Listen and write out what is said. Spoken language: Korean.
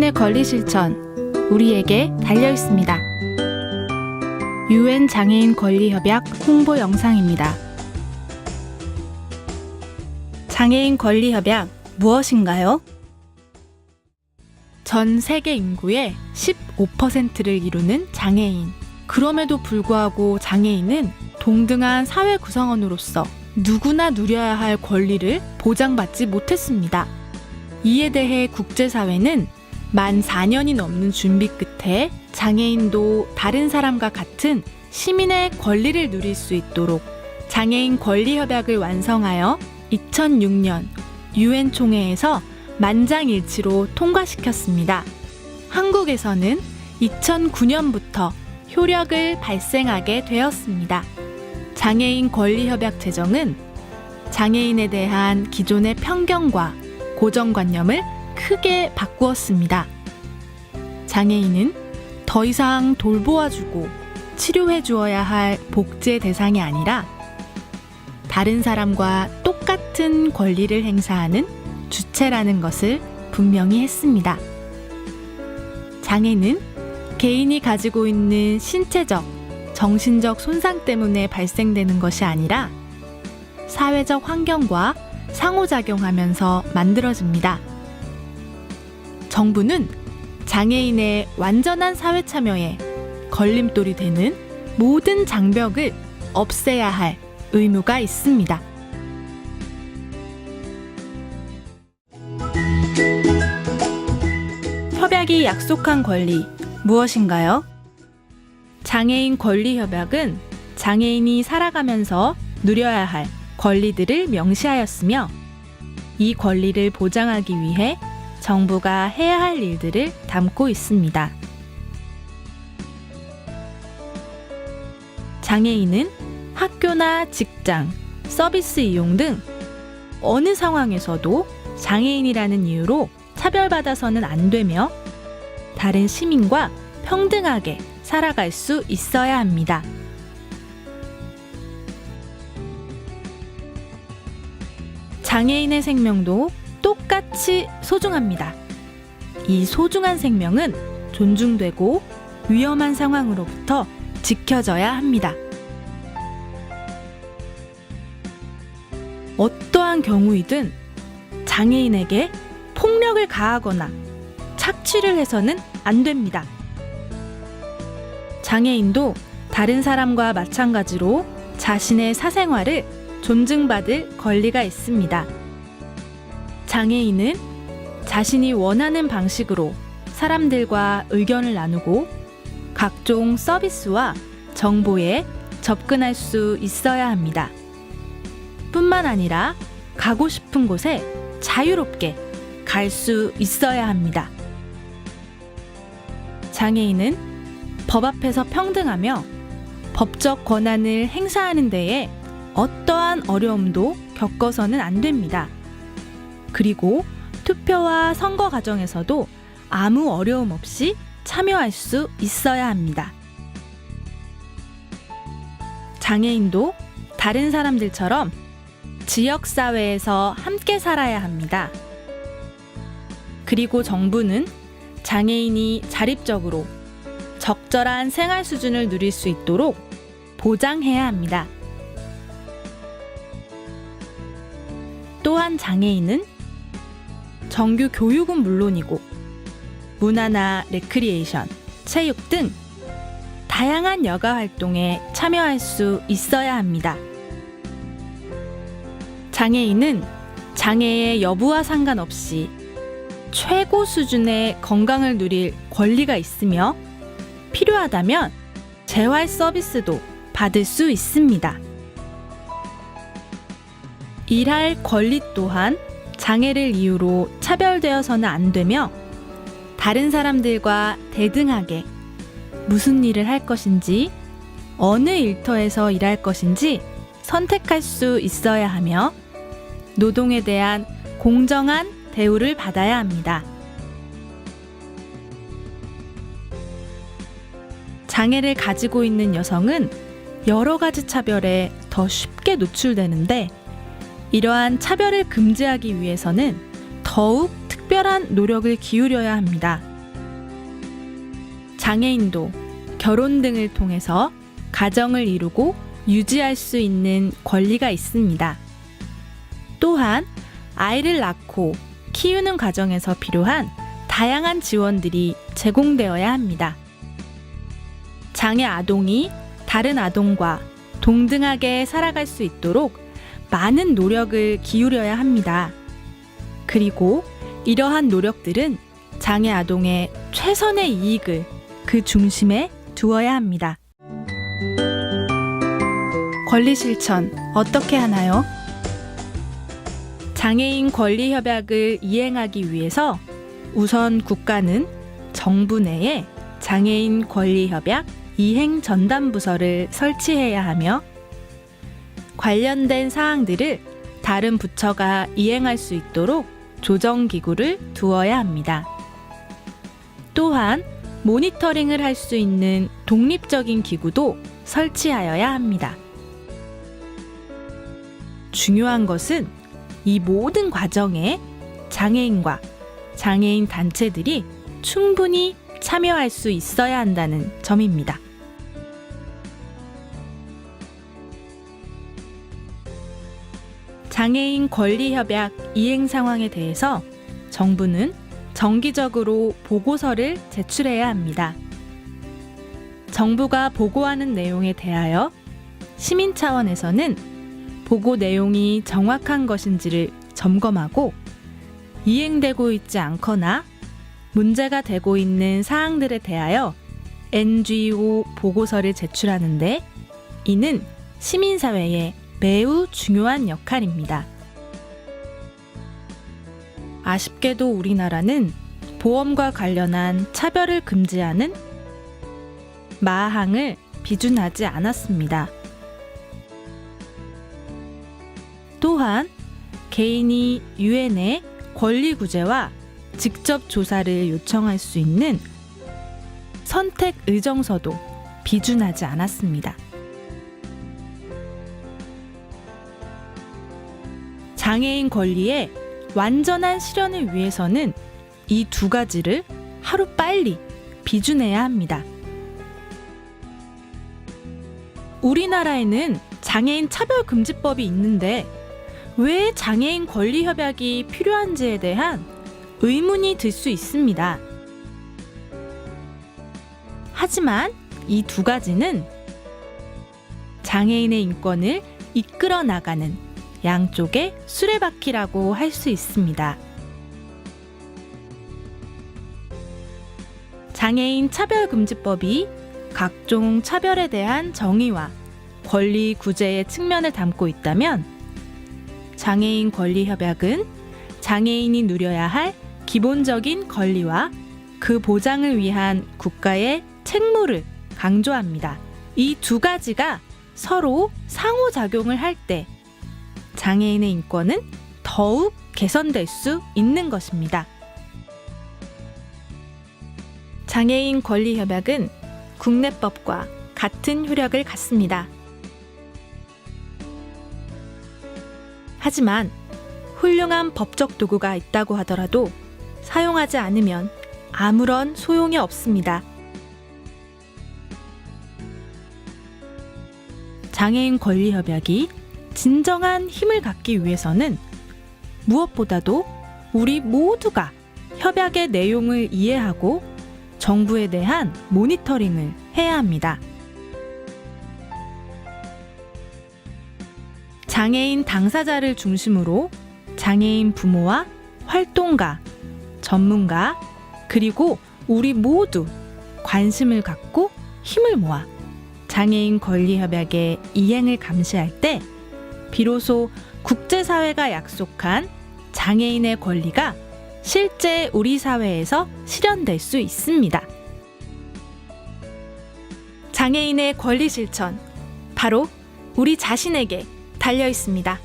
장애인의 권리 실천, 우리에게 달려 있습니다. UN 장애인 권리 협약 홍보 영상입니다. 장애인 권리 협약 무엇인가요? 전 세계 인구의 15%를 이루는 장애인. 그럼에도 불구하고 장애인은 동등한 사회 구성원으로서 누구나 누려야 할 권리를 보장받지 못했습니다. 이에 대해 국제사회는 만 4년이 넘는 준비 끝에 장애인도 다른 사람과 같은 시민의 권리를 누릴 수 있도록 장애인 권리 협약을 완성하여 2006년 UN 총회에서 만장일치로 통과시켰습니다. 한국에서는 2009년부터 효력을 발생하게 되었습니다. 장애인 권리 협약 제정은 장애인에 대한 기존의 편견과 고정관념을 크게 바꾸었습니다. 장애인은 더 이상 돌보아주고 치료해 주어야 할 복제 대상이 아니라 다른 사람과 똑같은 권리를 행사하는 주체라는 것을 분명히 했습니다. 장애는 개인이 가지고 있는 신체적, 정신적 손상 때문에 발생되는 것이 아니라 사회적 환경과 상호작용하면서 만들어집니다. 정부는 장애인의 완전한 사회 참여에 걸림돌이 되는 모든 장벽을 없애야 할 의무가 있습니다. 협약이 약속한 권리 무엇인가요? 장애인 권리 협약은 장애인이 살아가면서 누려야 할 권리들을 명시하였으며 이 권리를 보장하기 위해 정부가 해야 할 일들을 담고 있습니다. 장애인은 학교나 직장, 서비스 이용 등 어느 상황에서도 장애인이라는 이유로 차별받아서는 안 되며 다른 시민과 평등하게 살아갈 수 있어야 합니다. 장애인의 생명도 똑같이 소중합니다. 이 소중한 생명은 존중되고 위험한 상황으로부터 지켜져야 합니다. 어떠한 경우이든 장애인에게 폭력을 가하거나 착취를 해서는 안 됩니다. 장애인도 다른 사람과 마찬가지로 자신의 사생활을 존중받을 권리가 있습니다. 장애인은 자신이 원하는 방식으로 사람들과 의견을 나누고 각종 서비스와 정보에 접근할 수 있어야 합니다. 뿐만 아니라 가고 싶은 곳에 자유롭게 갈 수 있어야 합니다. 장애인은 법 앞에서 평등하며 법적 권한을 행사하는 데에 어떠한 어려움도 겪어서는 안 됩니다. 그리고 투표와 선거 과정에서도 아무 어려움 없이 참여할 수 있어야 합니다. 장애인도 다른 사람들처럼 지역사회에서 함께 살아야 합니다. 그리고 정부는 장애인이 자립적으로 적절한 생활 수준을 누릴 수 있도록 보장해야 합니다. 또한 장애인은 정규 교육은 물론이고 문화나 레크리에이션, 체육 등 다양한 여가 활동에 참여할 수 있어야 합니다. 장애인은 장애의 여부와 상관없이 최고 수준의 건강을 누릴 권리가 있으며 필요하다면 재활 서비스도 받을 수 있습니다. 일할 권리 또한 장애를 이유로 차별되어서는 안 되며 다른 사람들과 대등하게 무슨 일을 할 것인지 어느 일터에서 일할 것인지 선택할 수 있어야 하며 노동에 대한 공정한 대우를 받아야 합니다. 장애를 가지고 있는 여성은 여러 가지 차별에 더 쉽게 노출되는데 이러한 차별을 금지하기 위해서는 더욱 특별한 노력을 기울여야 합니다. 장애인도 결혼 등을 통해서 가정을 이루고 유지할 수 있는 권리가 있습니다. 또한 아이를 낳고 키우는 과정에서 필요한 다양한 지원들이 제공되어야 합니다. 장애 아동이 다른 아동과 동등하게 살아갈 수 있도록 많은 노력을 기울여야 합니다. 그리고 이러한 노력들은 장애 아동의 최선의 이익을 그 중심에 두어야 합니다. 권리 실천 어떻게 하나요? 장애인 권리 협약을 이행하기 위해서 우선 국가는 정부 내에 장애인 권리 협약 이행 전담 부서를 설치해야 하며 관련된 사항들을 다른 부처가 이행할 수 있도록 조정기구를 두어야 합니다. 또한 모니터링을 할 수 있는 독립적인 기구도 설치하여야 합니다. 중요한 것은 이 모든 과정에 장애인과 장애인 단체들이 충분히 참여할 수 있어야 한다는 점입니다. 장애인 권리협약 이행 상황에 대해서 정부는 정기적으로 보고서를 제출해야 합니다. 정부가 보고하는 내용에 대하여 시민 차원에서는 보고 내용이 정확한 것인지를 점검하고 이행되고 있지 않거나 문제가 되고 있는 사항들에 대하여 NGO 보고서를 제출하는데 이는 시민사회의 매우 중요한 역할입니다. 아쉽게도 우리나라는 보험과 관련한 차별을 금지하는 마항을 비준하지 않았습니다. 또한 개인이 유엔의 권리구제와 직접 조사를 요청할 수 있는 선택 의정서도 비준하지 않았습니다. 장애인 권리의 완전한 실현을 위해서는 이 두 가지를 하루빨리 비준해야 합니다. 우리나라에는 장애인 차별금지법이 있는데 왜 장애인 권리협약이 필요한지에 대한 의문이 들 수 있습니다. 하지만 이 두 가지는 장애인의 인권을 이끌어 나가는 양쪽의 수레바퀴라고 할 수 있습니다. 장애인 차별금지법이 각종 차별에 대한 정의와 권리 구제의 측면을 담고 있다면 장애인 권리협약은 장애인이 누려야 할 기본적인 권리와 그 보장을 위한 국가의 책무를 강조합니다. 이 두 가지가 서로 상호작용을 할 때 장애인의 인권은 더욱 개선될 수 있는 것입니다. 장애인 권리협약은 국내법과 같은 효력을 갖습니다. 하지만 훌륭한 법적 도구가 있다고 하더라도 사용하지 않으면 아무런 소용이 없습니다. 장애인 권리협약이 진정한 힘을 갖기 위해서는 무엇보다도 우리 모두가 협약의 내용을 이해하고 정부에 대한 모니터링을 해야 합니다. 장애인 당사자를 중심으로 장애인 부모와 활동가, 전문가, 그리고 우리 모두 관심을 갖고 힘을 모아 장애인 권리협약의 이행을 감시할 때 비로소 국제사회가 약속한 장애인의 권리가 실제 우리 사회에서 실현될 수 있습니다. 장애인의 권리 실천, 바로 우리 자신에게 달려 있습니다.